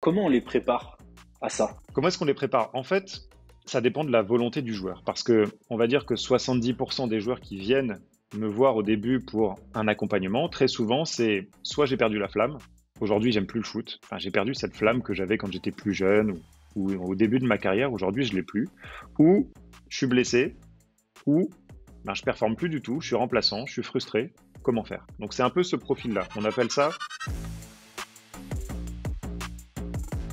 comment on les prépare à ça? Comment est-ce qu'on les prépare? En fait, ça dépend de la volonté du joueur. Parce que on va dire que 70% des joueurs qui viennent me voir au début pour un accompagnement, très souvent, c'est soit j'ai perdu la flamme, aujourd'hui j'aime plus le foot, enfin, j'ai perdu cette flamme que j'avais quand j'étais plus jeune ou au début de ma carrière, aujourd'hui je l'ai plus, ou je suis blessé, ou ben, je performe plus du tout, je suis remplaçant, je suis frustré, comment faire? Donc c'est un peu ce profil-là. On appelle ça.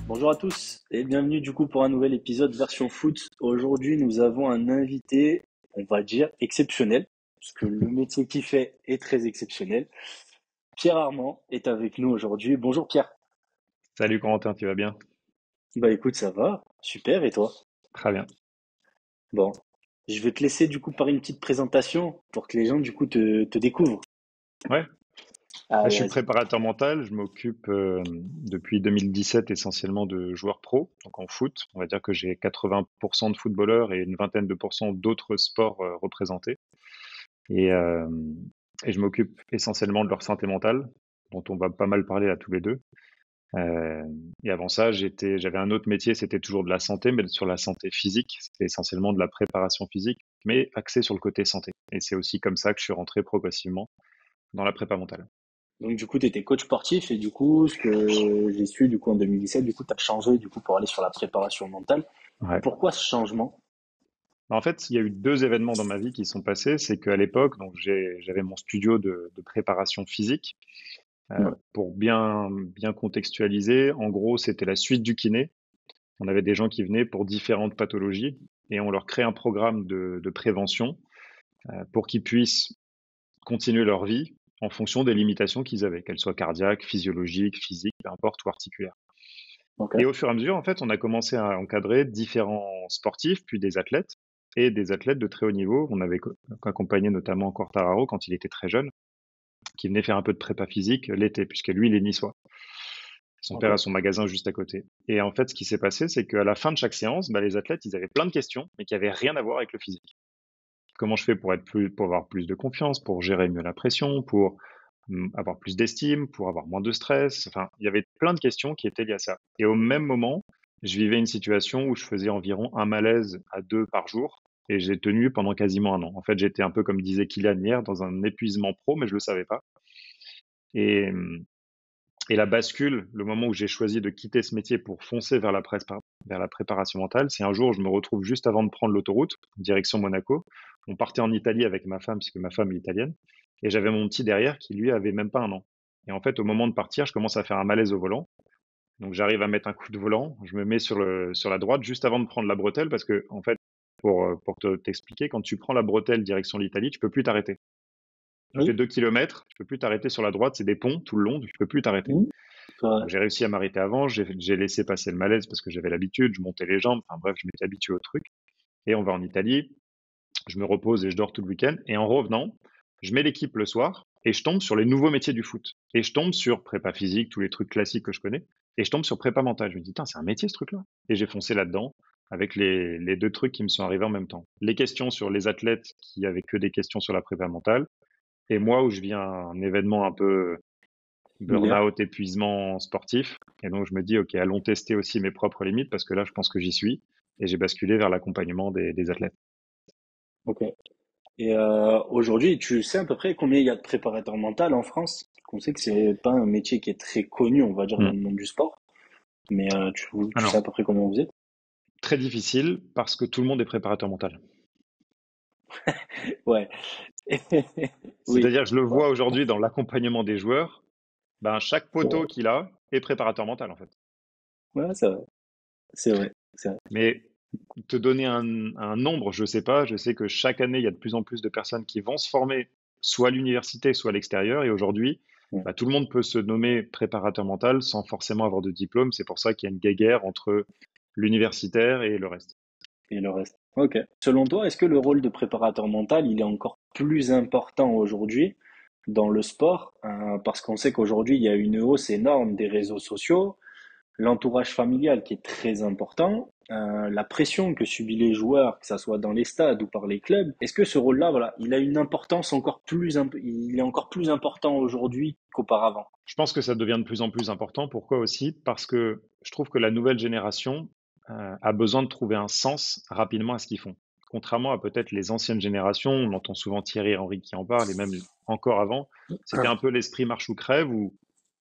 Bonjour à tous et bienvenue du coup pour un nouvel épisode version foot. Aujourd'hui, nous avons un invité, on va dire exceptionnel, parce que le métier qu'il fait est très exceptionnel. Pierre Armand est avec nous aujourd'hui. Bonjour Pierre. Salut Corentin, tu vas bien? Bah écoute, ça va, super et toi? Très bien. Bon, je vais te laisser du coup par une petite présentation pour que les gens du coup te découvrent. Ouais. Je Allez, suis vas-y. préparateur mental, je m'occupe depuis 2017 essentiellement de joueurs pro, donc en foot. On va dire que j'ai 80% de footballeurs et une vingtaine de pourcents d'autres sports représentés. Et, euh, et je m'occupe essentiellement de leur santé mentale, dont on va pas mal parler à tous les deux. Euh, et avant ça, j'avais un autre métier, c'était toujours de la santé, mais sur la santé physique. C'était essentiellement de la préparation physique, mais axé sur le côté santé. Et c'est aussi comme ça que je suis rentré progressivement dans la prépa mentale. Donc du coup, tu étais coach sportif et du coup, ce que j'ai su du coup en 2017, du coup, tu as changé du coup pour aller sur la préparation mentale. Ouais. Pourquoi ce changement? En fait, il y a eu deux événements dans ma vie qui sont passés. C'est qu'à l'époque, donc j'avais mon studio de préparation physique. Ouais. Pour bien contextualiser, en gros, c'était la suite du kiné. On avait des gens qui venaient pour différentes pathologies et on leur crée un programme de prévention pour qu'ils puissent continuer leur vie en fonction des limitations qu'ils avaient, qu'elles soient cardiaques, physiologiques, physiques, peu importe, ou articulaires. Ok. Et au fur et à mesure, en fait, on a commencé à encadrer différents sportifs, puis des athlètes, et des athlètes de très haut niveau. On avait accompagné notamment Quartararo quand il était très jeune, qui venait faire un peu de prépa physique l'été, puisque lui, il est niçois. Son Ok. père a son magasin juste à côté. Et en fait, ce qui s'est passé, c'est qu'à la fin de chaque séance, bah, les athlètes, ils avaient plein de questions, mais qui avaient rien à voir avec le physique. Comment je fais pour avoir plus de confiance, pour gérer mieux la pression, pour avoir plus d'estime, pour avoir moins de stress. Enfin, il y avait plein de questions qui étaient liées à ça. Et au même moment, je vivais une situation où je faisais environ un malaise à deux par jour. Et j'ai tenu pendant quasiment un an. En fait, j'étais un peu comme disait Kylian hier, dans un épuisement pro, mais je le savais pas. Et, et la bascule, le moment où j'ai choisi de quitter ce métier pour foncer vers la préparation mentale, c'est un jour où je me retrouve juste avant de prendre l'autoroute, direction Monaco. On partait en Italie avec ma femme, puisque ma femme est italienne, et j'avais mon petit derrière qui, lui, avait même pas un an. Et en fait, au moment de partir, je commence à faire un malaise au volant. Donc, j'arrive à mettre un coup de volant, je me mets sur la droite juste avant de prendre la bretelle, parce que, en fait, pour t'expliquer, quand tu prends la bretelle direction l'Italie, tu peux plus t'arrêter. Tu fais Oui. 2 kilomètres, tu peux plus t'arrêter sur la droite, c'est des ponts tout le long, tu peux plus t'arrêter. Oui. Ouais. Donc j'ai réussi à m'arrêter avant, j'ai laissé passer le malaise parce que j'avais l'habitude, je montais les jambes, enfin bref, je m'étais habitué au truc. Et on va en Italie, je me repose et je dors tout le week-end. Et en revenant, je mets l'équipe le soir et je tombe sur les nouveaux métiers du foot. Et je tombe sur prépa physique, tous les trucs classiques que je connais. Et je tombe sur prépa mentale. Je me dis, putain, c'est un métier ce truc-là. Et j'ai foncé là-dedans avec les deux trucs qui me sont arrivés en même temps. Les questions sur les athlètes qui avaient que des questions sur la prépa mentale. Et moi où je viens un événement un peu Similaire. burn-out, épuisement sportif. Et donc, je me dis, OK, allons tester aussi mes propres limites parce que là, je pense que j'y suis. Et j'ai basculé vers l'accompagnement des athlètes. Ok. Et aujourd'hui, tu sais à peu près combien il y a de préparateurs mentaux en France? On sait que c'est pas un métier qui est très connu, on va dire, dans Hmm. le monde du sport. Mais tu sais Alors, à peu près combien vous êtes? très difficile parce que tout le monde est préparateur mental. Ouais. Oui. C'est-à-dire que je le Ouais. vois aujourd'hui dans l'accompagnement des joueurs. Ben, chaque poteau qu'il a est préparateur mental, en fait. Ouais, c'est vrai. C'est vrai. C'est vrai. Mais te donner un nombre, je sais pas. Je sais que chaque année, il y a de plus en plus de personnes qui vont se former soit à l'université, soit à l'extérieur. Et aujourd'hui, Ouais. bah, tout le monde peut se nommer préparateur mental sans forcément avoir de diplôme. C'est pour ça qu'il y a une guéguerre entre l'universitaire et le reste. Et le reste. Ok. Selon toi, est-ce que le rôle de préparateur mental, il est encore plus important aujourd'hui dans le sport? Parce qu'on sait qu'aujourd'hui, il y a une hausse énorme des réseaux sociaux, l'entourage familial qui est très important, la pression que subissent les joueurs, que ça soit dans les stades ou par les clubs, est-ce que ce rôle-là, voilà, il a une importance il est encore plus important aujourd'hui qu'auparavant? Je pense que ça devient de plus en plus important. Pourquoi aussi? Parce que je trouve que la nouvelle génération a besoin de trouver un sens rapidement à ce qu'ils font. Contrairement à peut-être les anciennes générations, on entend souvent Thierry Henry qui en parle, et même encore avant, c'était un peu l'esprit marche ou crève où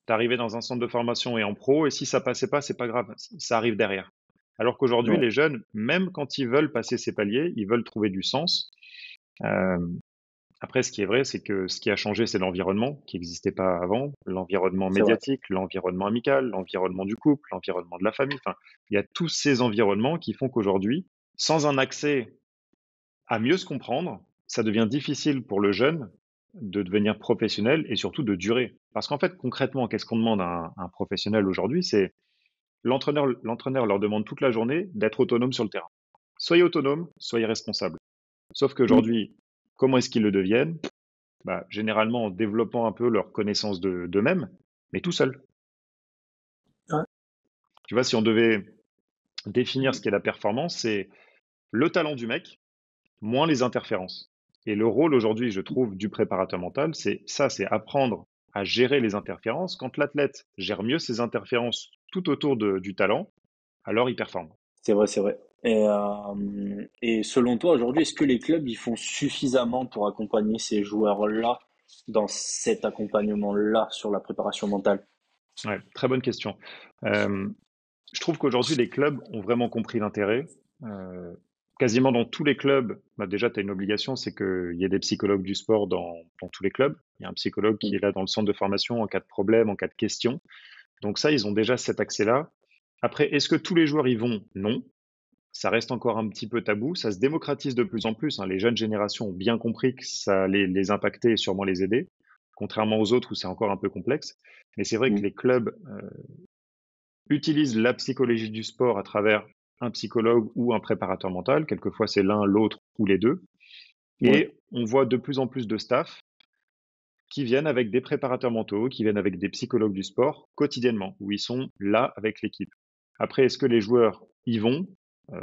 tu arrivais dans un centre de formation et en pro, et si ça passait pas, c'est pas grave, ça arrive derrière. Alors qu'aujourd'hui, Ouais, les jeunes, même quand ils veulent passer ces paliers, ils veulent trouver du sens. Euh, Après, ce qui est vrai, c'est que ce qui a changé, c'est l'environnement qui n'existait pas avant, l'environnement c'est vrai. médiatique, l'environnement amical, l'environnement du couple, l'environnement de la famille. Enfin, il y a tous ces environnements qui font qu'aujourd'hui, sans un accès à mieux se comprendre, ça devient difficile pour le jeune de devenir professionnel et surtout de durer. Parce qu'en fait, concrètement, qu'est-ce qu'on demande à un professionnel aujourd'hui? C'est l'entraîneur leur demande toute la journée d'être autonome sur le terrain. Soyez autonome, soyez responsable. Sauf Mm. qu'aujourd'hui, comment est-ce qu'ils le deviennent? Bah, généralement en développant un peu leur connaissance d'eux-mêmes, mais tout seul. Ouais. Tu vois, si on devait définir ce qu'est la performance, c'est le talent du mec, moins les interférences. Et le rôle aujourd'hui, je trouve, du préparateur mental, c'est ça, c'est apprendre à gérer les interférences. Quand l'athlète gère mieux ses interférences tout autour du talent, alors il performe. C'est vrai, c'est vrai. Et selon toi, aujourd'hui, est-ce que les clubs ils font suffisamment pour accompagner ces joueurs-là dans cet accompagnement-là sur la préparation mentale? Ouais, très bonne question. Euh, Je trouve qu'aujourd'hui, les clubs ont vraiment compris l'intérêt. Euh, Quasiment dans tous les clubs, bah déjà, tu as une obligation, c'est qu'il y ait des psychologues du sport dans tous les clubs. Il y a un psychologue qui Mm. est là dans le centre de formation en cas de problème, en cas de question. Donc ça, ils ont déjà cet accès-là. Après, est-ce que tous les joueurs y vont? Non. Ça reste encore un petit peu tabou. Ça se démocratise de plus en plus, hein. Les jeunes générations ont bien compris que ça allait les impacter et sûrement les aider, contrairement aux autres où c'est encore un peu complexe. Mais c'est vrai que Mm. les clubs utilise la psychologie du sport à travers un psychologue ou un préparateur mental. Quelquefois, c'est l'un, l'autre ou les deux. Ouais. Et on voit de plus en plus de staff qui viennent avec des préparateurs mentaux, qui viennent avec des psychologues du sport quotidiennement, où ils sont là avec l'équipe. Après, est-ce que les joueurs y vont? Euh,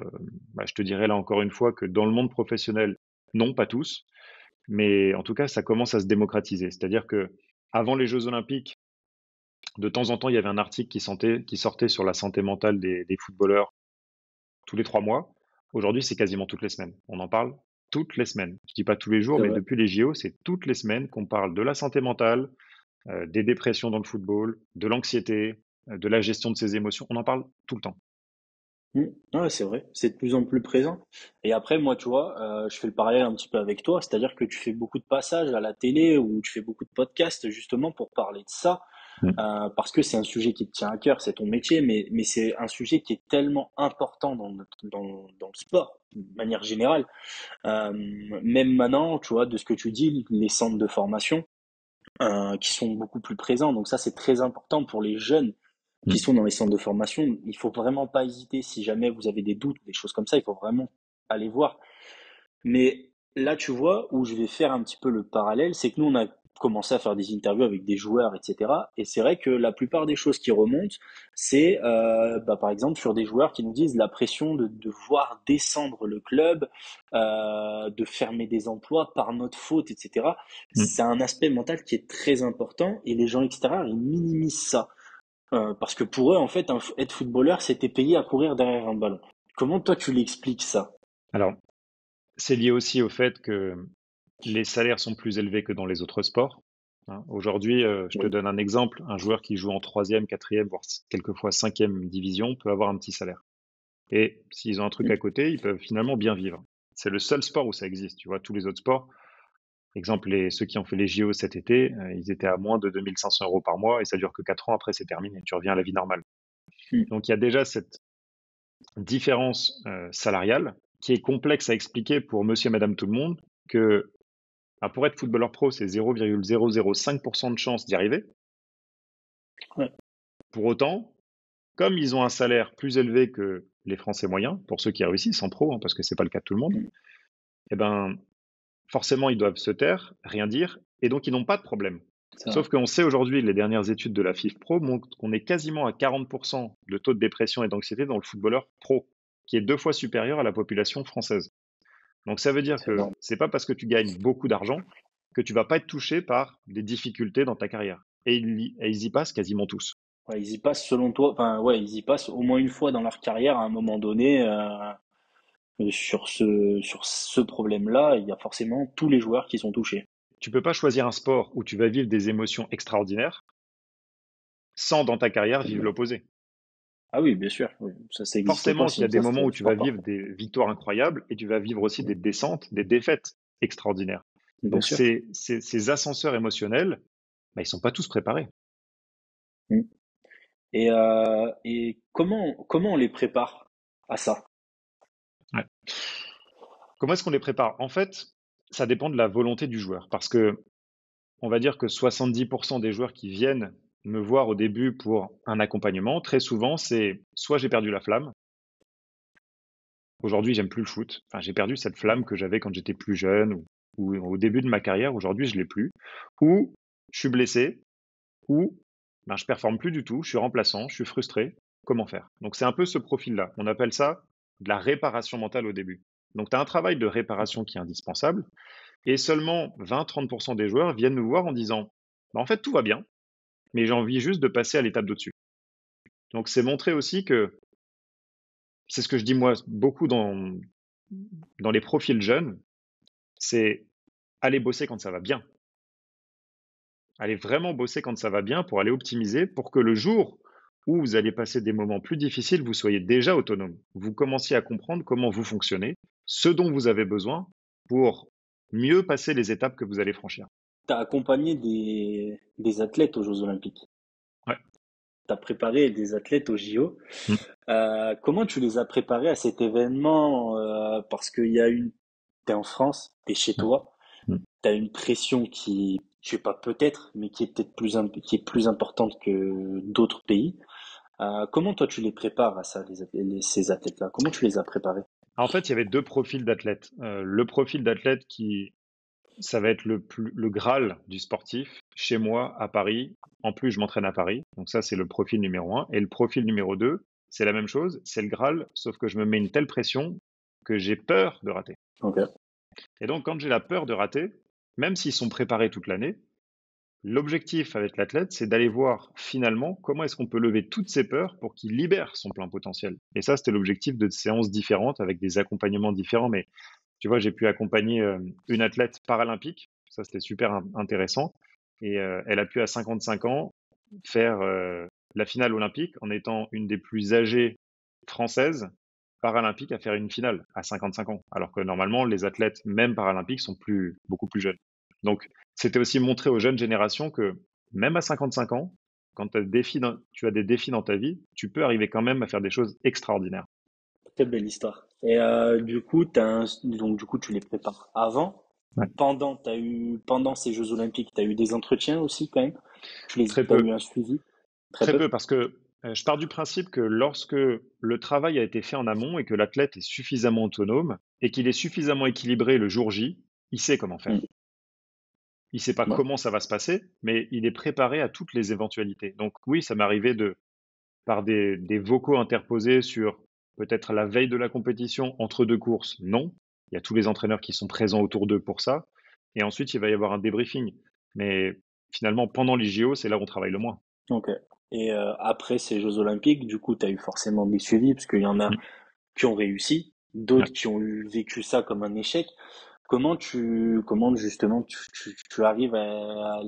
Je te dirais là encore une fois que dans le monde professionnel, non, pas tous, mais en tout cas, ça commence à se démocratiser. C'est-à-dire que avant les Jeux Olympiques, de temps en temps, il y avait un article qui sortait sur la santé mentale des footballeurs tous les 3 mois. Aujourd'hui, c'est quasiment toutes les semaines. On en parle toutes les semaines. Je dis pas tous les jours, C'est mais vrai. depuis les JO, c'est toutes les semaines qu'on parle de la santé mentale, des dépressions dans le football, de l'anxiété, de la gestion de ses émotions. On en parle tout le temps. Mm. Ouais, c'est vrai, c'est de plus en plus présent. Et après, moi, tu vois, je fais le parallèle un petit peu avec toi, c'est-à-dire que tu fais beaucoup de passages à la télé ou tu fais beaucoup de podcasts justement pour parler de ça, Mm. parce que c'est un sujet qui te tient à cœur, c'est ton métier, mais c'est un sujet qui est tellement important dans le sport, de manière générale. Même maintenant, tu vois, de ce que tu dis, les centres de formation qui sont beaucoup plus présents. Donc ça, c'est très important pour les jeunes qui Mm. sont dans les centres de formation. Il faut vraiment pas hésiter. Si jamais vous avez des doutes ou des choses comme ça, il faut vraiment aller voir. Mais là, tu vois, où je vais faire un petit peu le parallèle, c'est que nous, on a commencé à faire des interviews avec des joueurs, etc. Et c'est vrai que la plupart des choses qui remontent, c'est par exemple sur des joueurs qui nous disent la pression de voir descendre le club, de fermer des emplois par notre faute, etc. Mm. C'est un aspect mental qui est très important et les gens extérieurs, ils minimisent ça. Parce que pour eux, en fait, être footballeur, c'était payé à courir derrière un ballon. Comment toi, tu l'expliques ça? Alors, c'est lié aussi au fait que les salaires sont plus élevés que dans les autres sports, hein. Aujourd'hui, je te Oui. donne un exemple. Un joueur qui joue en troisième, quatrième, voire quelquefois cinquième division peut avoir un petit salaire. Et s'ils ont un truc à côté, ils peuvent finalement bien vivre. C'est le seul sport où ça existe. Tu vois, tous les autres sports, exemple, ceux qui ont fait les JO cet été, ils étaient à moins de 2500 euros par mois et ça dure que 4 ans après, c'est terminé. Tu reviens à la vie normale. Mm. Donc, il y a déjà cette différence salariale qui est complexe à expliquer pour monsieur et madame tout le monde que pour être footballeur pro, c'est 0,005% de chance d'y arriver. Ouais. Pour autant, comme ils ont un salaire plus élevé que les Français moyens, pour ceux qui réussissent en pro, hein, parce que c'est pas le cas de tout le monde, Mm. eh ben, forcément, ils doivent se taire, rien dire, et donc ils n'ont pas de problème. C'est vrai. Sauf qu'on sait aujourd'hui, les dernières études de la FIF Pro montrent qu'on est quasiment à 40% de taux de dépression et d'anxiété dans le footballeur pro, qui est 2 fois supérieur à la population française. Donc ça veut dire C'est que énorme. c'est pas parce que tu gagnes beaucoup d'argent que tu vas pas être touché par des difficultés dans ta carrière. Et ils y passent quasiment tous. Ouais, ils y passent selon toi, enfin ouais, ils y passent au moins une fois dans leur carrière à un moment donné. Sur ce problème-là, il y a forcément tous les joueurs qui sont touchés. Tu peux pas choisir un sport où tu vas vivre des émotions extraordinaires sans dans ta carrière vivre l'opposé. Ah oui, bien sûr, oui. Ça n'existe pas, Forcément qu'il y a sinon des ça moments serait où du tu vas sport vivre parfait. des victoires incroyables et tu vas vivre aussi des descentes, des défaites extraordinaires. Bien Donc sûr. ces ascenseurs émotionnels, bah, ils sont pas tous préparés. Mm. Et comment on les prépare à ça? Ouais. Comment est-ce qu'on les prépare? En fait, ça dépend de la volonté du joueur parce que on va dire que 70% des joueurs qui viennent me voir au début pour un accompagnement, très souvent, c'est soit j'ai perdu la flamme, aujourd'hui j'aime plus le foot, enfin j'ai perdu cette flamme que j'avais quand j'étais plus jeune ou au début de ma carrière, aujourd'hui je l'ai plus, ou je suis blessé, ou ben, je performe plus du tout, je suis remplaçant, je suis frustré, comment faire? Donc c'est un peu ce profil-là. On appelle ça de la réparation mentale au début. Donc tu as un travail de réparation qui est indispensable, et seulement 20-30% des joueurs viennent nous voir en disant, bah, en fait tout va bien, mais j'ai envie juste de passer à l'étape d'au-dessus. Donc c'est montrer aussi que, c'est ce que je dis moi beaucoup dans les profils jeunes, c'est aller bosser quand ça va bien. Aller vraiment bosser quand ça va bien pour aller optimiser, pour que le jour où vous allez passer des moments plus difficiles, vous soyez déjà autonome. Vous commenciez à comprendre comment vous fonctionnez, ce dont vous avez besoin pour mieux passer les étapes que vous allez franchir. Tu as accompagné des athlètes aux Jeux Olympiques. Ouais. Tu as préparé des athlètes aux JO. Mm. Comment tu les as préparés à cet événement? Parce qu'il y a une, t'es en France, t'es chez Mm. toi, Mm. t'as une pression qui, je sais pas peut-être, mais qui est peut-être qui est plus importante que d'autres pays. Comment toi tu les prépares à ça, ces athlètes-là? Comment tu les as préparés? En fait, il y avait deux profils d'athlètes. Le profil d'athlète qui, ça va être le Graal du sportif. Chez moi, à Paris, en plus, je m'entraîne à Paris. Donc ça, c'est le profil numéro un. Et le profil numéro deux, c'est la même chose. C'est le Graal, sauf que je me mets une telle pression que j'ai peur de rater. Ok. Et donc, quand j'ai la peur de rater, même s'ils sont préparés toute l'année, l'objectif avec l'athlète, c'est d'aller voir finalement comment est-ce qu'on peut lever toutes ces peurs pour qu'il libère son plein potentiel. Et ça, c'était l'objectif de séances différentes avec des accompagnements différents. Mais tu vois, j'ai pu accompagner une athlète paralympique. Ça, c'était super intéressant. Et elle a pu, à 55 ans, faire la finale olympique en étant une des plus âgées françaises paralympiques à faire une finale à 55 ans. Alors que normalement, les athlètes, même paralympiques, sont beaucoup plus jeunes. Donc, c'était aussi montrer aux jeunes générations que même à 55 ans, quand tu as des défis dans ta vie, tu peux arriver quand même à faire des choses extraordinaires. Très belle histoire. Et du coup, donc du coup, tu les prépares avant, Ouais. pendant ces Jeux Olympiques, tu as eu des entretiens aussi quand même. Très T'as eu peu. un suivi, très Très peu. peu, parce que je pars du principe que lorsque le travail a été fait en amont et que l'athlète est suffisamment autonome et qu'il est suffisamment équilibré le jour J, il sait comment faire. Mm. Il sait pas Ouais. comment ça va se passer, mais il est préparé à toutes les éventualités. Donc oui, ça m'est arrivé par des vocaux interposés sur peut-être la veille de la compétition entre deux courses. Non, il y a tous les entraîneurs qui sont présents autour d'eux pour ça. Et ensuite, il va y avoir un débriefing. Mais finalement, pendant les JO, c'est là où on travaille le moins. Ok. Et après ces Jeux Olympiques, du coup, tu as eu forcément des suivis, parce qu'il y en a Mm. qui ont réussi, Ouais. d'autres qui ont vécu ça comme un échec. Comment justement tu arrives à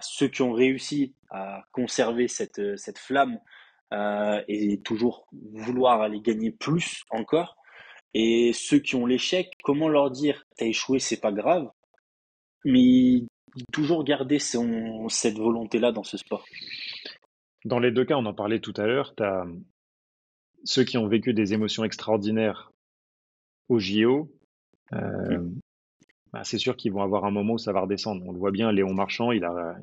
ceux qui ont réussi à conserver cette flamme et toujours vouloir aller gagner plus encore, et ceux qui ont l'échec, comment leur dire, t'as échoué, c'est pas grave, mais toujours garder cette volonté-là dans ce sport. Dans les deux cas, on en parlait tout à l'heure, tu as ceux qui ont vécu des émotions extraordinaires au JO, Mm. bah, c'est sûr qu'ils vont avoir un moment où ça va redescendre. On le voit bien, Léon Marchand, il a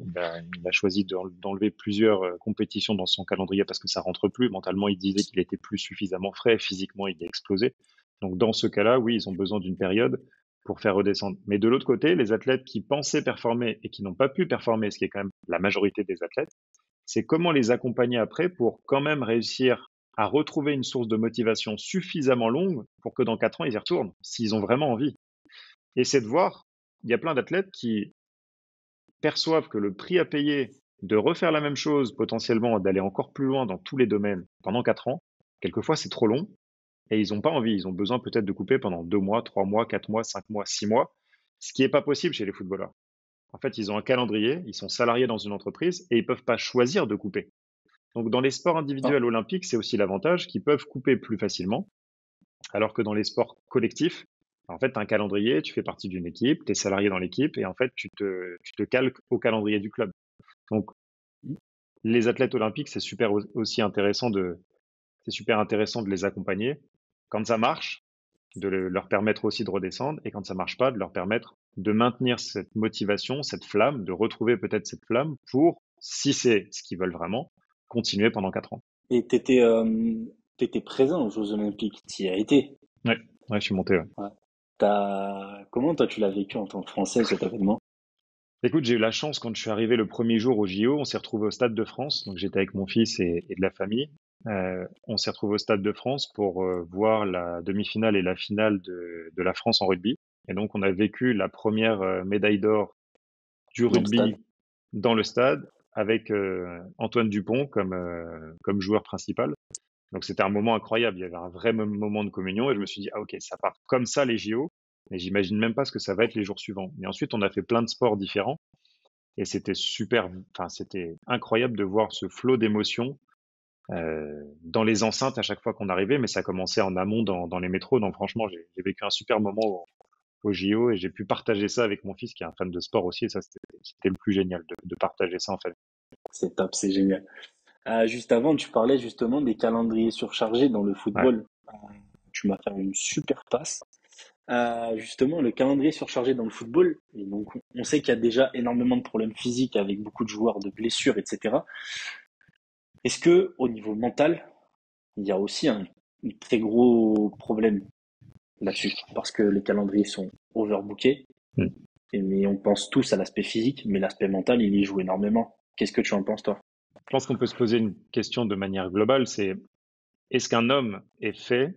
choisi d'enlever plusieurs compétitions dans son calendrier parce que ça rentre plus. Mentalement, il disait qu'il était plus suffisamment frais. Physiquement, il est explosé. Donc, dans ce cas-là, oui, ils ont besoin d'une période pour faire redescendre. Mais de l'autre côté, les athlètes qui pensaient performer et qui n'ont pas pu performer, ce qui est quand même la majorité des athlètes, c'est comment les accompagner après pour quand même réussir à retrouver une source de motivation suffisamment longue pour que dans 4 ans, ils y retournent, s'ils ont vraiment envie. Et c'est de voir, il y a plein d'athlètes qui perçoivent que le prix à payer de refaire la même chose, potentiellement d'aller encore plus loin dans tous les domaines pendant 4 ans, quelquefois c'est trop long et ils n'ont pas envie. Ils ont besoin peut-être de couper pendant 2 mois, 3 mois, 4 mois, 5 mois, 6 mois, ce qui n'est pas possible chez les footballeurs. En fait, ils ont un calendrier, ils sont salariés dans une entreprise et ils peuvent pas choisir de couper. Donc, dans les sports Ah, individuels olympiques, c'est aussi l'avantage qu'ils peuvent couper plus facilement, alors que dans les sports collectifs, en fait, tu as un calendrier, tu fais partie d'une équipe, tu es salarié dans l'équipe et en fait, tu te calques au calendrier du club. Donc, les athlètes olympiques, c'est super intéressant de les accompagner. Quand ça marche, leur permettre aussi de redescendre et quand ça marche pas, de leur permettre de maintenir cette motivation, cette flamme, de retrouver peut-être cette flamme pour, si c'est ce qu'ils veulent vraiment, continuer pendant 4 ans. et t'étais présent aux Jeux Olympiques, t'y as été. Ouais, ouais, je suis monté. Ouais. Ouais. Comment toi tu l'as vécu en tant que Français cet événement? Écoute, j'ai eu la chance quand je suis arrivé le premier jour au JO, on s'est retrouvé au Stade de France, donc j'étais avec mon fils et de la famille. On s'est retrouvé au Stade de France pour voir la demi-finale et la finale de la France en rugby. Et donc on a vécu la première médaille d'or du Dans le stade? rugby dans le stade avec Antoine Dupont comme joueur principal. Donc c'était un moment incroyable, il y avait un vrai moment de communion et je me suis dit, ah ok, ça part comme ça les JO, mais j'imagine même pas ce que ça va être les jours suivants. Et ensuite, on a fait plein de sports différents et c'était super, enfin c'était incroyable de voir ce flot d'émotions dans les enceintes à chaque fois qu'on arrivait, mais ça commençait en amont dans les métros. Donc franchement, j'ai vécu un super moment au JO et j'ai pu partager ça avec mon fils qui est un fan de sport aussi. Et ça, c'était le plus génial de partager ça en fait. C'est top, c'est génial. Juste avant, tu parlais justement des calendriers surchargés dans le Ouais. football. Tu m'as fait une super passe. Justement, le calendrier surchargé dans le football, et donc on sait qu'il y a déjà énormément de problèmes physiques avec beaucoup de joueurs, de blessures, etc. Est-ce que au niveau mental, il y a aussi un très gros problème là-dessus? Parce que les calendriers sont overbookés, Mm. mais on pense tous à l'aspect physique, mais l'aspect mental, il y joue énormément. Qu'est-ce que tu en penses, toi? Je pense qu'on peut se poser une question de manière globale, c'est est-ce qu'un homme est fait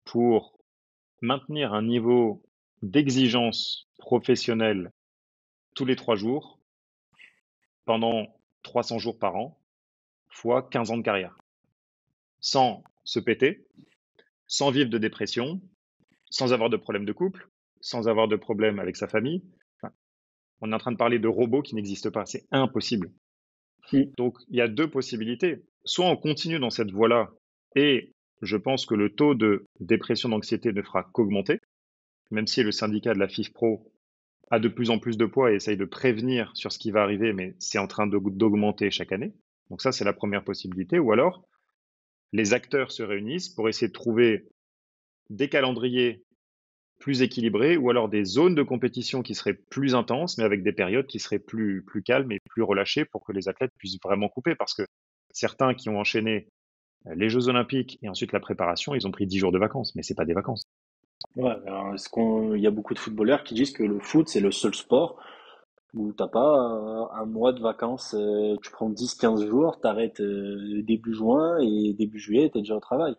pour maintenir un niveau d'exigence professionnelle tous les 3 jours pendant 300 jours par an, fois 15 ans de carrière, sans se péter, sans vivre de dépression, sans avoir de problème de couple, sans avoir de problème avec sa famille. Enfin, on est en train de parler de robots qui n'existent pas, c'est impossible. Mm. Donc il y a deux possibilités. Soit on continue dans cette voie-là et je pense que le taux de dépression, d'anxiété ne fera qu'augmenter, même si le syndicat de la FIFPro a de plus en plus de poids et essaye de prévenir sur ce qui va arriver, mais c'est en train d'augmenter chaque année. Donc ça, c'est la première possibilité. Ou alors, les acteurs se réunissent pour essayer de trouver des calendriers plus équilibrés ou alors des zones de compétition qui seraient plus intenses, mais avec des périodes qui seraient plus calmes et plus relâchées pour que les athlètes puissent vraiment couper. Parce que certains qui ont enchaîné les Jeux Olympiques et ensuite la préparation, ils ont pris 10 jours de vacances, mais c'est pas des vacances. Ouais, alors, il y a beaucoup de footballeurs qui disent que le foot, c'est le seul sport où t'as pas un mois de vacances, tu prends 10-15 jours, t'arrêtes début juin et début juillet, t'es déjà au travail.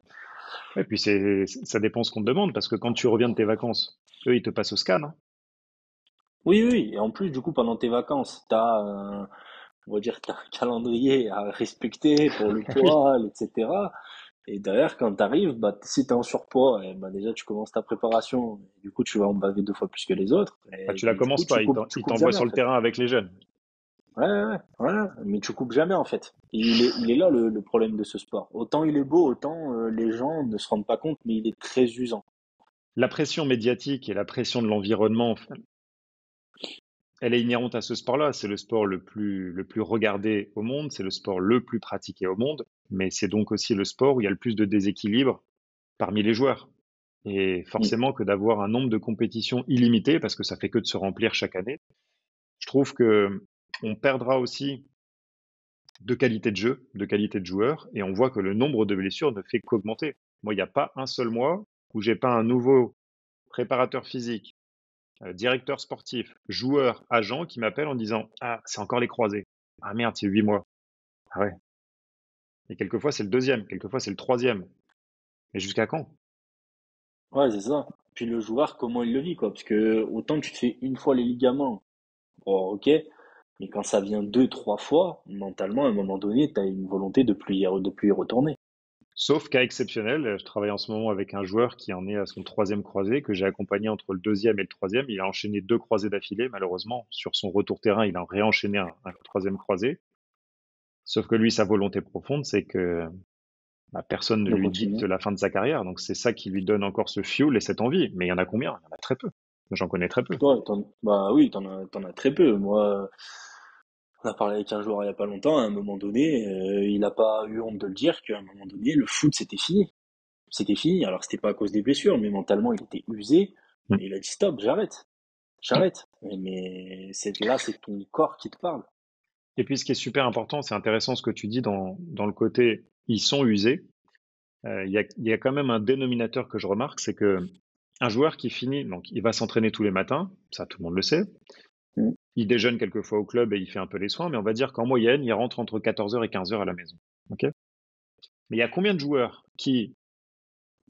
Et puis ça dépend ce qu'on te demande, parce que quand tu reviens de tes vacances, eux, ils te passent au scan, hein. Oui, oui, oui. Et en plus, du coup, pendant tes vacances, on va dire, t'as un calendrier à respecter pour le Oui. poids, etc. Et derrière, quand t'arrives, bah, si t'es en surpoids, bah, déjà, tu commences ta préparation. Du coup, tu vas en baver 2 fois plus que les autres. Bah, Et tu la du coup, commences pas, tu ils coupes t'envoient jamais, sur en le fait. terrain avec les jeunes. Ouais, ouais, ouais, voilà. Mais tu coupes jamais, en fait. Et il est là le problème de ce sport. Autant il est beau, autant les gens ne se rendent pas compte, mais il est très usant. La pression médiatique et la pression de l'environnement, elle est inhérente à ce sport-là. C'est le sport le plus regardé au monde, c'est le sport le plus pratiqué au monde, mais c'est donc aussi le sport où il y a le plus de déséquilibre parmi les joueurs. Et Mm. forcément que d'avoir un nombre de compétitions illimité, parce que ça fait que de se remplir chaque année, je trouve que on perdra aussi de qualité de jeu, de qualité de joueur, et on voit que le nombre de blessures ne fait qu'augmenter. Moi, il n'y a pas un seul mois où j'ai pas un nouveau préparateur physique, directeur sportif, joueur, agent qui m'appelle en disant ah c'est encore les croisés, ah merde c'est 8 mois, ah ouais. Et quelquefois, c'est le deuxième, quelquefois, c'est le troisième. Mais jusqu'à quand? Ouais, c'est ça. Puis le joueur, comment il le vit, quoi. Parce que autant tu te fais une fois les ligaments, bon, ok. Mais quand ça vient deux, trois fois, mentalement, à un moment donné, t'as une volonté de plus y retourner. Sauf cas exceptionnel, je travaille en ce moment avec un joueur qui en est à son troisième croisé, que j'ai accompagné entre le deuxième et le troisième. Il a enchaîné 2 croisés d'affilée, malheureusement. Sur son retour terrain, il a réenchaîné un troisième croisé. Sauf que lui, sa volonté profonde, c'est que bah, personne ne De lui dicte continuer. la fin de sa carrière. Donc c'est ça qui lui donne encore ce fuel et cette envie. Mais il y en a combien? Il y en a très peu. J'en connais très peu. Ouais, bah oui, t'en as très peu. Moi, on a parlé avec un joueur il y a pas longtemps, à un moment donné, il n'a pas eu honte de le dire qu'à un moment donné, le foot, c'était fini. C'était fini. Alors, c'était pas à cause des blessures, mais mentalement, il était usé. Mm. Et il a dit stop, j'arrête. J'arrête. Mais là, c'est ton corps qui te parle. Et puis ce qui est super important, c'est intéressant ce que tu dis dans le côté ils sont usés. Il y a quand même un dénominateur que je remarque, c'est que un joueur qui finit, donc il va s'entraîner tous les matins, ça tout le monde le sait. Mm. Il déjeune quelquefois au club et il fait un peu les soins, mais on va dire qu'en moyenne, il rentre entre 14 heures et 15 heures à la maison. Ok. Mais il y a combien de joueurs qui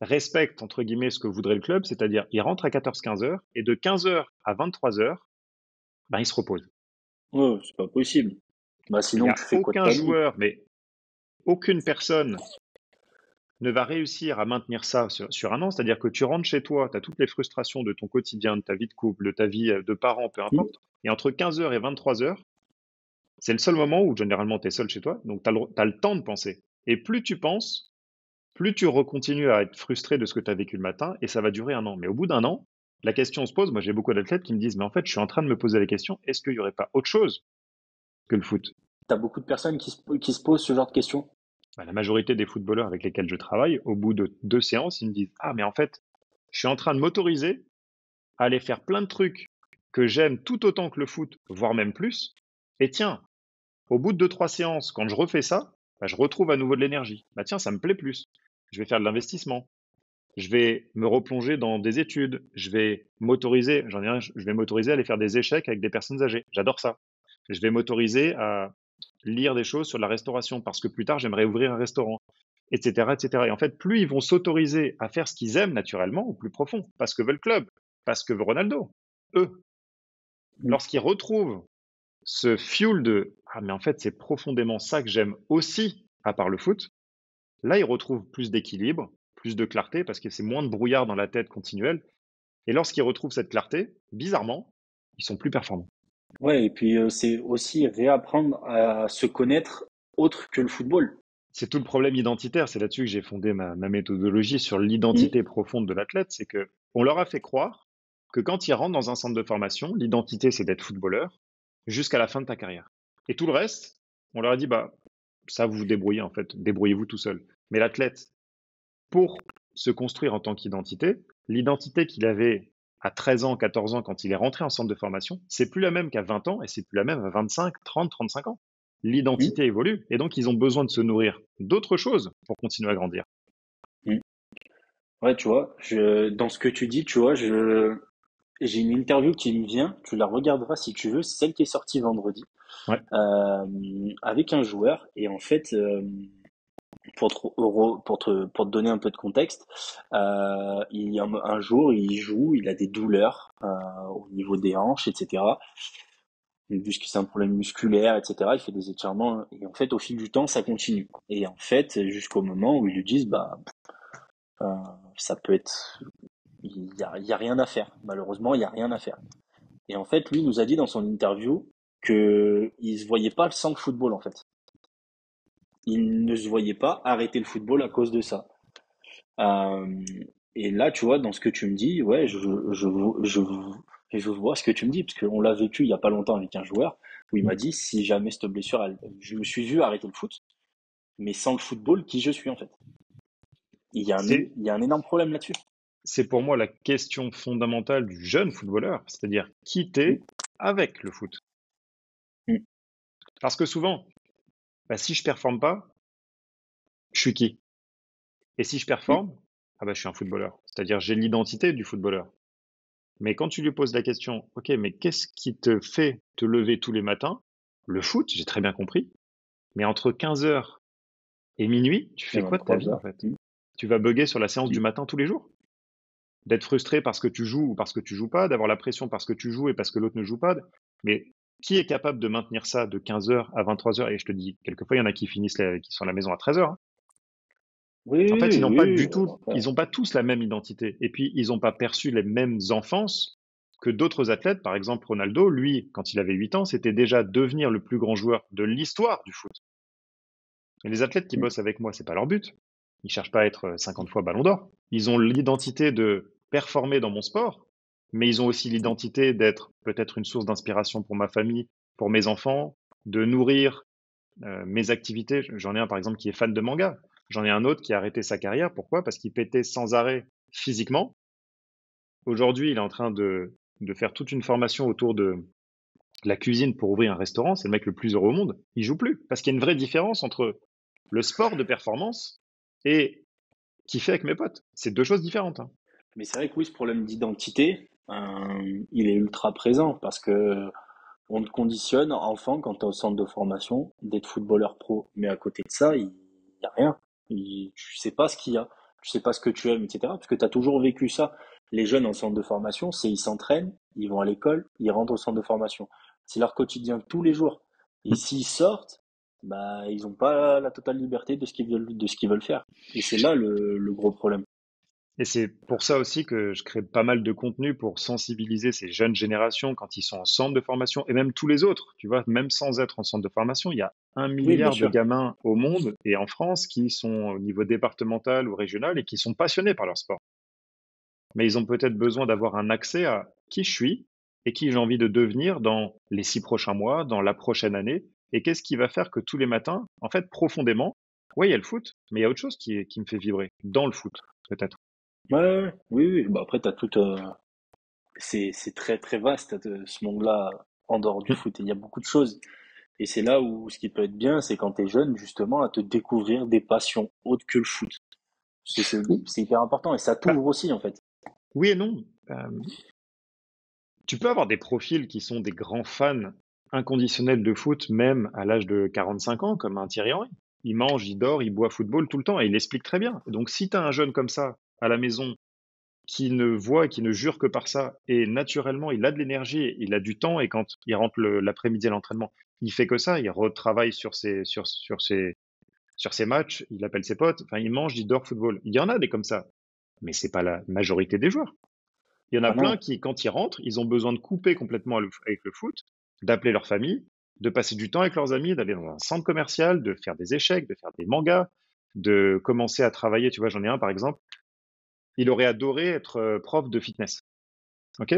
respectent, entre guillemets, ce que voudrait le club, c'est-à-dire ils rentrent à 14-15 heures et de 15 heures à 23 heures, ben, ils se reposent. Ouais, c'est pas possible. Bah, Mais il n'y sinon, a tu fais quoi de aucun ta vie? joueur, mais aucune personne ne va réussir à maintenir ça sur un an. C'est-à-dire que tu rentres chez toi, tu as toutes les frustrations de ton quotidien, de ta vie de couple, de ta vie de parent, peu Mm. importe. Et entre 15 heures et 23 heures, c'est le seul moment où généralement tu es seul chez toi, donc tu as, le temps de penser. Et plus tu penses, plus tu recontinues à être frustré de ce que tu as vécu le matin, et ça va durer un an. Mais au bout d'un an, la question se pose, moi j'ai beaucoup d'athlètes qui me disent, mais en fait je suis en train de me poser la question, est-ce qu'il n'y aurait pas autre chose que le foot? T'as beaucoup de personnes qui se posent ce genre de questions. Bah, la majorité des footballeurs avec lesquels je travaille, au bout de 2 séances, ils me disent, ah mais en fait, je suis en train de m'autoriser à aller faire plein de trucs que j'aime tout autant que le foot, voire même plus. Et tiens, au bout de 2, 3 séances, quand je refais ça, bah, je retrouve à nouveau de l'énergie. Bah tiens, ça me plaît plus. Je vais faire de l'investissement. Je vais me replonger dans des études. Je vais m'autoriser, j'en ai un, je vais m'autoriser à aller faire des échecs avec des personnes âgées. J'adore ça. Je vais m'autoriser à lire des choses sur la restauration parce que plus tard, j'aimerais ouvrir un restaurant, etc., etc. Et en fait, plus ils vont s'autoriser à faire ce qu'ils aiment naturellement, au plus profond, parce que veut le club, parce que veut Ronaldo, eux, Mm. lorsqu'ils retrouvent ce fuel de ah mais en fait c'est profondément ça que j'aime aussi à part le foot, là ils retrouvent plus d'équilibre, plus de clarté parce que c'est moins de brouillard dans la tête continuelle. Et lorsqu'ils retrouvent cette clarté, bizarrement, ils sont plus performants. Ouais, et puis c'est aussi réapprendre à se connaître autre que le football. C'est tout le problème identitaire, c'est là-dessus que j'ai fondé ma méthodologie sur Mm. l'identité profonde de l'athlète, c'est que on leur a fait croire que quand ils rentrent dans un centre de formation, l'identité c'est d'être footballeur jusqu'à la fin de ta carrière. Et tout le reste, on leur a dit bah ça vous vous débrouillez en fait, débrouillez-vous tout seul. Mais l'athlète, pour se construire en tant qu'identité, l'identité qu'il avait à 13 ans, 14 ans quand il est rentré en centre de formation, c'est plus la même qu'à 20 ans et c'est plus la même à 25, 30, 35 ans. Mm. L'identité évolue et donc ils ont besoin de se nourrir d'autres choses pour continuer à grandir. Mm. Ouais, tu vois, dans ce que tu dis, tu vois, j'ai une interview qui me vient, tu la regarderas si tu veux, c'est celle qui est sortie vendredi, Ouais, avec un joueur, et en fait, pour te donner un peu de contexte, il y a un jour, il joue, il a des douleurs au niveau des hanches, etc. Puisque c'est un problème musculaire, etc. Il fait des étirements, et en fait, au fil du temps, ça continue. Et en fait, jusqu'au moment où ils lui disent, bah, euh, ça peut être, il y a rien à faire. Malheureusement, il y a rien à faire. Et en fait, lui nous a dit dans son interview que il se voyait pas sans le football, en fait. Il ne se voyait pas arrêter le football à cause de ça. Euh, et là, tu vois, dans ce que tu me dis, ouais, je, je vois ce que tu me dis, parce qu'on l'a vécu il y a pas longtemps avec un joueur, où il m'a dit, si jamais cette blessure, je me suis vu arrêter le foot, mais sans le football, qui je suis, en fait. c'est Il y a un énorme problème là-dessus. c'est pour moi la question fondamentale du jeune footballeur, c'est-à-dire Mm, quitter avec le foot. mm, Parce que souvent, bah, si je performe pas, je suis qui? Et si je mm, performe, ah bah, je suis un footballeur. C'est-à-dire j'ai l'identité du footballeur. Mais quand tu lui poses la question, ok, mais qu'est-ce qui te fait te lever tous les matins? Le foot, j'ai très bien compris. Mais entre 15 heures Et minuit, tu Et fais quoi de ta vie, en 23 heures. fait? Tu vas bugger sur la séance du Mm. matin tous les jours? D'être frustré parce que tu joues ou parce que tu joues pas, d'avoir la pression parce que tu joues et parce que l'autre ne joue pas. Mais qui est capable de maintenir ça de 15 heures à 23 heures? Et je te dis, quelquefois, il y en a qui qui sont à la maison à 13 heures. Oui, En fait, oui, oui, oui. ils Après, n'ont pas tous la même identité. Et puis, ils n'ont pas perçu les mêmes enfances que d'autres athlètes. Par exemple, Ronaldo, lui, quand il avait 8 ans, c'était déjà devenir le plus grand joueur de l'histoire du foot. Et les athlètes qui mm. bossent avec moi, c'est pas leur but. Ils cherchent pas à être 50 fois ballon d'or. Ils ont l'identité de performer dans mon sport, mais ils ont aussi l'identité d'être peut-être une source d'inspiration pour ma famille, pour mes enfants, de nourrir mes activités. J'en ai un par exemple qui est fan de manga. J'en ai un autre qui a arrêté sa carrière. Pourquoi? Parce qu'il pétait sans arrêt physiquement. Aujourd'hui, il est en train de faire toute une formation autour de la cuisine pour ouvrir un restaurant. C'est le mec le plus heureux au monde. Il joue plus. Parce qu'il y a une vraie différence entre le sport de performance et kiffer avec mes potes. C'est deux choses différentes, hein. Mais c'est vrai que oui, ce problème d'identité, il est ultra présent parce que on te conditionne, enfant, quand tu es au centre de formation, d'être footballeur pro. Mais à côté de ça, il n'y a rien. Tu sais pas ce qu'il y a. Tu sais pas ce que tu aimes, etc. Parce que tu as toujours vécu ça. Les jeunes en centre de formation, c'est ils s'entraînent, ils vont à l'école, ils rentrent au centre de formation. C'est leur quotidien tous les jours. Et s'ils sortent, bah, ils n'ont pas la totale liberté de ce qu'ils veulent faire. Et c'est là le gros problème. Et c'est pour ça aussi que je crée pas mal de contenu pour sensibiliser ces jeunes générations quand ils sont en centre de formation et même tous les autres. Tu vois, même sans être en centre de formation, il y a un Oui, bien milliard de sûr. gamins au monde et en France qui sont au niveau départemental ou régional et qui sont passionnés par leur sport. Mais ils ont peut-être besoin d'avoir un accès à qui je suis et qui j'ai envie de devenir dans les 6 prochains mois, dans la prochaine année, et qu'est-ce qui va faire que tous les matins, en fait, profondément, ouais, il y a le foot, mais il y a autre chose qui me fait vibrer dans le foot, peut-être. Ouais, ouais, ouais. Oui, oui. Bah, après, t'as tout, c'est très très vaste ce monde-là en dehors du foot. Et il y a beaucoup de choses. Et c'est là où ce qui peut être bien, c'est quand tu es jeune, justement, à te découvrir des passions autres que le foot. C'est hyper important et ça Bah, t'ouvre aussi, en fait. oui et non. Tu peux avoir des profils qui sont des grands fans inconditionnels de foot, même à l'âge de 45 ans, comme un Thierry Henry. Il mange, il dort, il boit football tout le temps et il explique très bien. Donc, si tu as un jeune comme ça à la maison qui ne voit et qui ne jure que par ça, et naturellement, il a de l'énergie, il a du temps, et quand il rentre l'après-midi à l'entraînement, il fait que ça, il retravaille sur ses matchs, il appelle ses potes, enfin, il mange, il dort football. Il y en a des comme ça, mais c'est pas la majorité des joueurs. Il y en a Ah plein non, qui, quand ils rentrent, ils ont besoin de couper complètement avec le foot, d'appeler leur famille, de passer du temps avec leurs amis, d'aller dans un centre commercial, de faire des échecs, de faire des mangas, de commencer à travailler. Tu vois, j'en ai un par exemple, il aurait adoré être prof de fitness. Ok.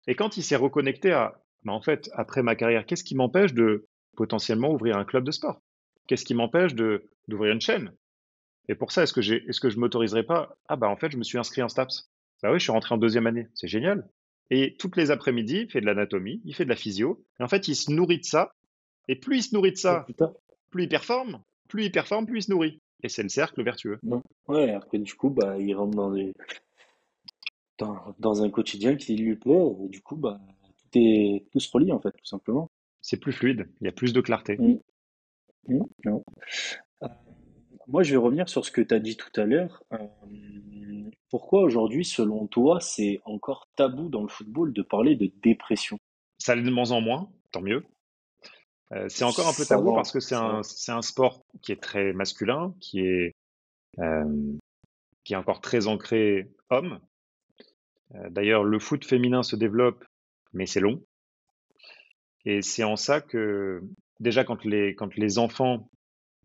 Et quand il s'est reconnecté à, bah, en fait, après ma carrière, qu'est-ce qui m'empêche de potentiellement ouvrir un club de sport? Qu'est-ce qui m'empêche d'ouvrir une chaîne? Et pour ça, est-ce que je m'autoriserais pas? Ah bah en fait, je me suis inscrit en STAPS. Bah oui, je suis rentré en deuxième année. C'est génial. Et toutes les après-midi, il fait de l'anatomie, il fait de la physio. Et en fait, il se nourrit de ça. Et plus il se nourrit de oh ça, putain. plus il performe. Plus il performe, plus il se nourrit. Et c'est le cercle vertueux. Non. Ouais, après, du coup, bah, il rentre dans un quotidien qui lui plaît, et du coup, bah, tout se relie, en fait, tout simplement. C'est plus fluide. Il y a plus de clarté. Mm. Mm. Non. Euh, Moi, je vais revenir sur ce que tu as dit tout à l'heure. Pourquoi aujourd'hui, selon toi, c'est encore tabou dans le football de parler de dépression? Ça l'est de moins en moins, tant mieux. C'est encore un peu Ça tabou va, parce que ça va. c'est un sport qui est très masculin, euh, qui est encore très ancré homme. D'ailleurs, le foot féminin se développe, mais c'est long. Et c'est en ça que, déjà, quand les enfants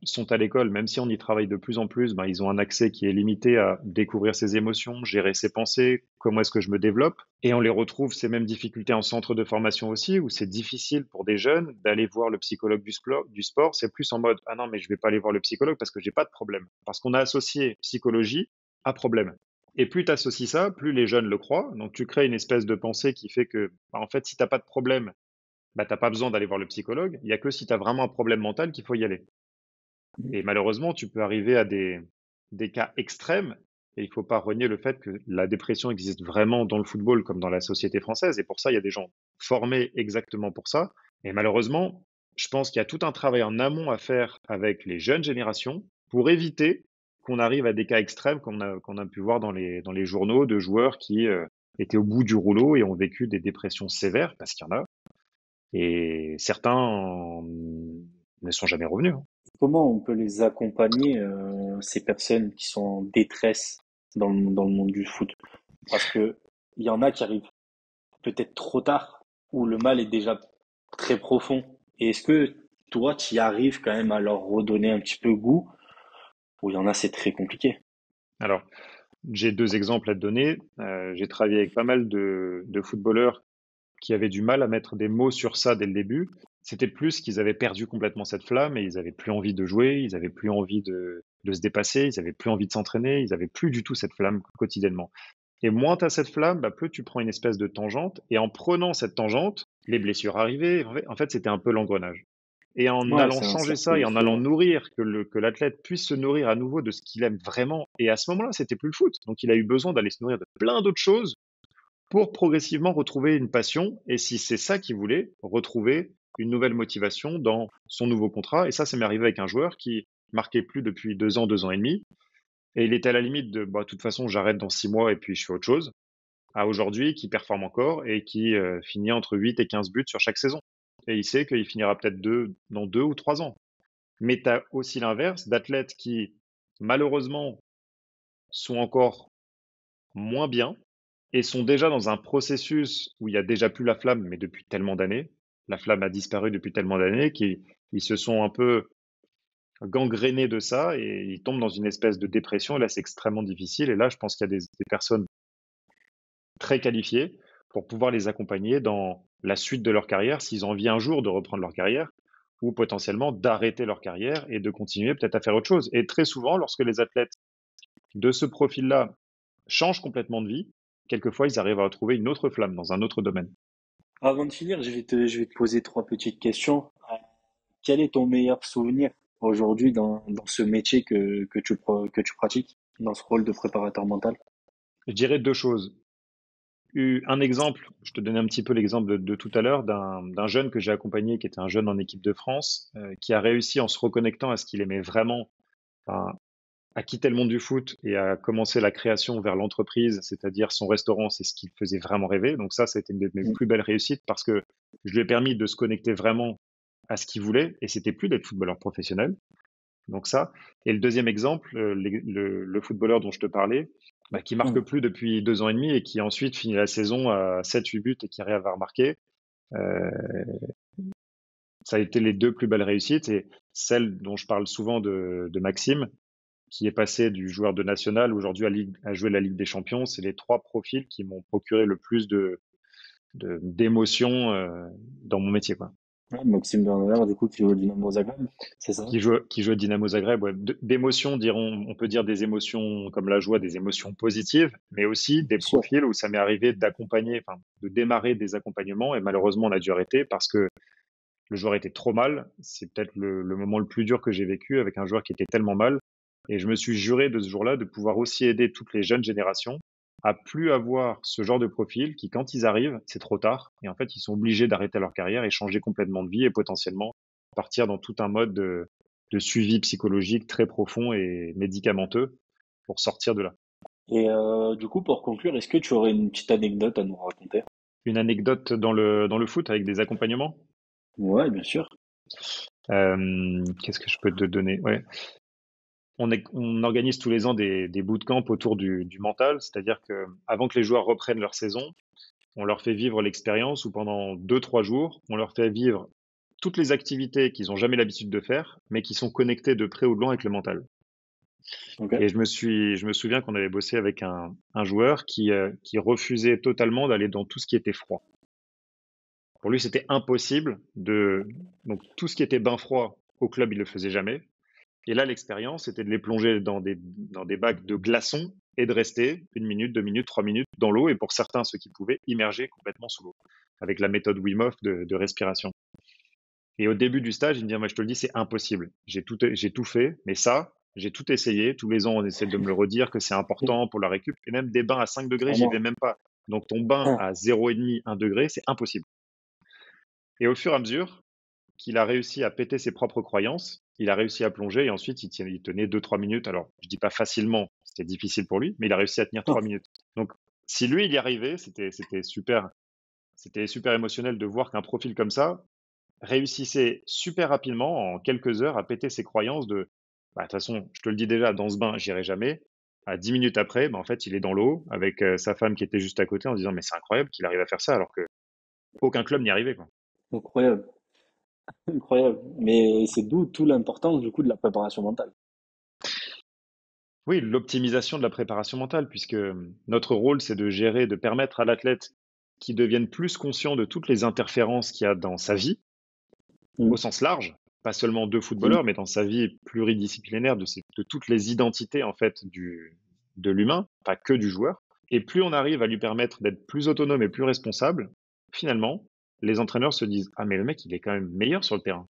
sont à l'école, même si on y travaille de plus en plus, ben, ils ont un accès qui est limité à découvrir ses émotions, gérer ses pensées, comment est-ce que je me développe. Et on les retrouve, ces mêmes difficultés en centre de formation aussi, où c'est difficile pour des jeunes d'aller voir le psychologue du sport. C'est plus en mode, ah non, mais je vais pas aller voir le psychologue parce que j'ai pas de problème. Parce qu'on a associé psychologie à problème. Et plus tu associes ça, plus les jeunes le croient. Donc tu crées une espèce de pensée qui fait que, bah, en fait, si t'as pas de problème, bah, t'as pas besoin d'aller voir le psychologue. Il y a que si tu as vraiment un problème mental qu'il faut y aller. Et malheureusement, tu peux arriver à des cas extrêmes. Et il ne faut pas renier le fait que la dépression existe vraiment dans le football comme dans la société française. Et pour ça, il y a des gens formés exactement pour ça. Et malheureusement, je pense qu'il y a tout un travail en amont à faire avec les jeunes générations pour éviter qu'on arrive à des cas extrêmes qu'on a pu voir dans les journaux de joueurs qui étaient au bout du rouleau et ont vécu des dépressions sévères, parce qu'il y en a, et certains ne sont jamais revenus, hein. Comment on peut les accompagner, ces personnes qui sont en détresse dans le monde du foot? Parce que il y en a qui arrivent peut-être trop tard, où le mal est déjà très profond. Et est-ce que toi, tu y arrives quand même à leur redonner un petit peu goût, ou il y en a, c'est très compliqué? Alors, j'ai deux exemples à te donner. J'ai travaillé avec pas mal de footballeurs qui avaient du mal à mettre des mots sur ça dès le début. C'était plus qu'ils avaient perdu complètement cette flamme et ils avaient plus envie de jouer, ils avaient plus envie de se dépasser, ils avaient plus envie de s'entraîner, ils avaient plus du tout cette flamme quotidiennement. Et moins tu as cette flamme, bah, plus tu prends une espèce de tangente. Et en prenant cette tangente, les blessures arrivaient. En fait, c'était un peu l'engrenage. Et en Ouais, allant c'est un changer cercle ça et en allant vicieux. nourrir, que l'athlète puisse se nourrir à nouveau de ce qu'il aime vraiment. Et à ce moment-là, c'était plus le foot. Donc il a eu besoin d'aller se nourrir de plein d'autres choses pour progressivement retrouver une passion. Et si c'est ça qu'il voulait, retrouver une nouvelle motivation dans son nouveau contrat. Et ça m'est arrivé avec un joueur qui marquait plus depuis 2 ans et demi. Et il était à la limite de, bah, de toute façon, j'arrête dans 6 mois et puis je fais autre chose, à aujourd'hui qui performe encore et qui finit entre 8 et 15 buts sur chaque saison. Et il sait qu'il finira peut-être dans 2 ou 3 ans. Mais tu as aussi l'inverse d'athlètes qui, malheureusement, sont encore moins bien et sont déjà dans un processus où il y a déjà plus la flamme, mais depuis tellement d'années. La flamme a disparu depuis tellement d'années qu'ils ils se sont un peu gangrénés de ça et ils tombent dans une espèce de dépression. Et là, c'est extrêmement difficile. Et là, je pense qu'il y a des personnes très qualifiés pour pouvoir les accompagner dans la suite de leur carrière, s'ils ont envie un jour de reprendre leur carrière, ou potentiellement d'arrêter leur carrière et de continuer peut-être à faire autre chose. Et très souvent, lorsque les athlètes de ce profil-là changent complètement de vie, quelquefois ils arrivent à retrouver une autre flamme dans un autre domaine. Avant de finir, je vais te poser trois petites questions. Quel est ton meilleur souvenir aujourd'hui dans ce métier que tu pratiques, dans ce rôle de préparateur mental? Je dirais deux choses. Un exemple, je te donnais un petit peu l'exemple de tout à l'heure d'un jeune que j'ai accompagné, qui était un jeune en équipe de France, qui a réussi en se reconnectant à ce qu'il aimait vraiment, enfin, à quitter le monde du foot et à commencer la création vers l'entreprise, c'est-à-dire son restaurant, c'est ce qui le faisait vraiment rêver. Donc ça a été une de mes Mm. plus belles réussites parce que je lui ai permis de se connecter vraiment à ce qu'il voulait et c'était plus d'être footballeur professionnel. Donc ça. Et le deuxième exemple, le footballeur dont je te parlais, bah, qui marque Mm. plus depuis 2 ans et demi et qui ensuite finit la saison à 7-8 buts et qui arrive à remarquer. Euh, Ça a été les deux plus belles réussites et celle dont je parle souvent de Maxime, qui est passé du joueur de national aujourd'hui à jouer la Ligue des Champions. C'est les trois profils qui m'ont procuré le plus d'émotions dans mon métier, quoi. Ouais, Maxime Bernard, du coup, qui joue au Dynamo Zagreb, c'est ça? Qui joue au Dynamo Zagreb, ouais. D'émotions, on peut dire des émotions comme la joie, des émotions positives, mais aussi des Bien sûr. profils où ça m'est arrivé d'accompagner, enfin, de démarrer des accompagnements et malheureusement on a dû arrêter parce que le joueur était trop mal. C'est peut-être le moment le plus dur que j'ai vécu avec un joueur qui était tellement mal. Et je me suis juré de ce jour-là de pouvoir aussi aider toutes les jeunes générations à plus avoir ce genre de profil qui, quand ils arrivent, c'est trop tard. Et en fait, ils sont obligés d'arrêter leur carrière et changer complètement de vie et potentiellement partir dans tout un mode de suivi psychologique très profond et médicamenteux pour sortir de là. Et du coup, pour conclure, est-ce que tu aurais une petite anecdote à nous raconter? Une anecdote dans le foot avec des accompagnements. Ouais, bien sûr. Qu'est-ce que je peux te donner? Ouais. On organise tous les ans des bootcamps autour du mental, c'est-à-dire que avant que les joueurs reprennent leur saison, on leur fait vivre l'expérience où pendant 2, 3 jours, on leur fait vivre toutes les activités qu'ils n'ont jamais l'habitude de faire, mais qui sont connectées de près ou de loin avec le mental. Ok. Et je me souviens qu'on avait bossé avec un joueur qui refusait totalement d'aller dans tout ce qui était froid. Pour lui, c'était impossible donc tout ce qui était bain froid au club, il le faisait jamais. Et là, l'expérience, c'était de les plonger dans des bacs de glaçons et de rester 1 minute, 2 minutes, 3 minutes dans l'eau. Et pour certains, ceux qui pouvaient, immerger complètement sous l'eau avec la méthode Wim Hof de respiration. Et au début du stage, il me dit, moi, je te le dis, c'est impossible. J'ai tout fait, mais ça, j'ai tout essayé. Tous les ans, on essaie de me le redire que c'est important pour la récup. Et même des bains à 5 degrés, j'y vais Clairement. même pas. Donc ton bain à 0,5, 1 degré, c'est impossible. Et au fur et à mesure, qu'il a réussi à péter ses propres croyances, il a réussi à plonger et ensuite il tenait 2-3 minutes. Alors, je dis pas facilement, c'était difficile pour lui, mais il a réussi à tenir 3 minutes. Donc, si lui, il y arrivait, c'était super émotionnel de voir qu'un profil comme ça réussissait super rapidement, en quelques heures, à péter ses croyances de bah, de toute façon, je te le dis déjà, dans ce bain, j'irai jamais. À 10 minutes après, bah, en fait, il est dans l'eau avec sa femme qui était juste à côté en se disant mais c'est incroyable qu'il arrive à faire ça alors que aucun club n'y arrivait, quoi. Incroyable, incroyable. Mais c'est d'où tout l'importance du coup de la préparation mentale. Oui, l'optimisation de la préparation mentale, puisque notre rôle, c'est de gérer, de permettre à l'athlète qui devienne plus conscient de toutes les interférences qu'il y a dans sa vie, Mm, au sens large, pas seulement de mm, footballeur, mais dans sa vie pluridisciplinaire, de toutes les identités en fait de l'humain, pas que du joueur. Et plus on arrive à lui permettre d'être plus autonome et plus responsable, finalement, les entraîneurs se disent ah mais le mec il est quand même meilleur sur le terrain.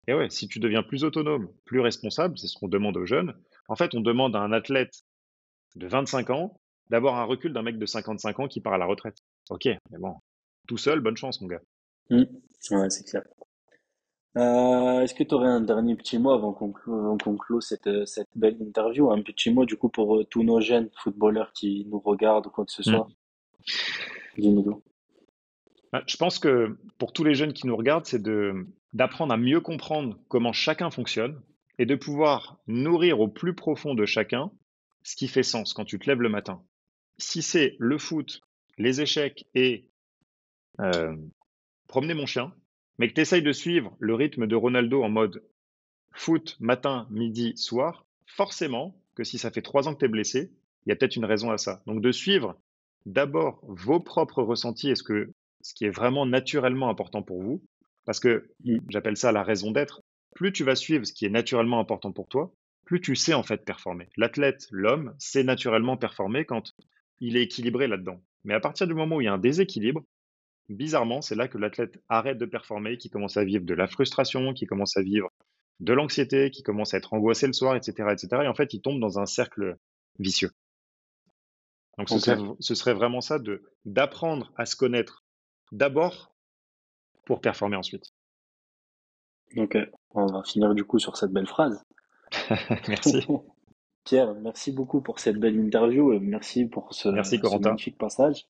Et ouais, si tu deviens plus autonome, plus responsable, c'est ce qu'on demande aux jeunes. En fait, on demande à un athlète de 25 ans d'avoir un recul d'un mec de 55 ans qui part à la retraite. Ok, mais bon, tout seul, bonne chance, mon gars. mm. Ouais, c'est clair. Est-ce que tu aurais un dernier petit mot avant qu'on clôt cette belle interview? Un petit mot du coup pour tous nos jeunes footballeurs qui nous regardent ou quoi que ce soit? Mm. Dis-nous tout. Je pense que pour tous les jeunes qui nous regardent, c'est d'apprendre à mieux comprendre comment chacun fonctionne et de pouvoir nourrir au plus profond de chacun ce qui fait sens quand tu te lèves le matin. Si c'est le foot, les échecs et euh, promener mon chien, mais que tu essayes de suivre le rythme de Ronaldo en mode foot, matin, midi, soir, forcément que si ça fait 3 ans que tu es blessé, il y a peut-être une raison à ça. Donc de suivre d'abord vos propres ressentis et ce qui est vraiment naturellement important pour vous, parce que Mm. j'appelle ça la raison d'être. Plus tu vas suivre ce qui est naturellement important pour toi, plus tu sais en fait performer. L'athlète, l'homme, sait naturellement performer quand il est équilibré là-dedans. Mais à partir du moment où il y a un déséquilibre, bizarrement, c'est là que l'athlète arrête de performer, qui commence à vivre de la frustration, qui commence à vivre de l'anxiété, qui commence à être angoissé le soir, etc., etc. Et en fait, il tombe dans un cercle vicieux. Donc, Ok, ce serait vraiment ça d'apprendre à se connaître d'abord pour performer ensuite. ok. On va finir du coup sur cette belle phrase. Merci. Pierre, merci beaucoup pour cette belle interview et merci pour Merci, ce Corentin. magnifique passage.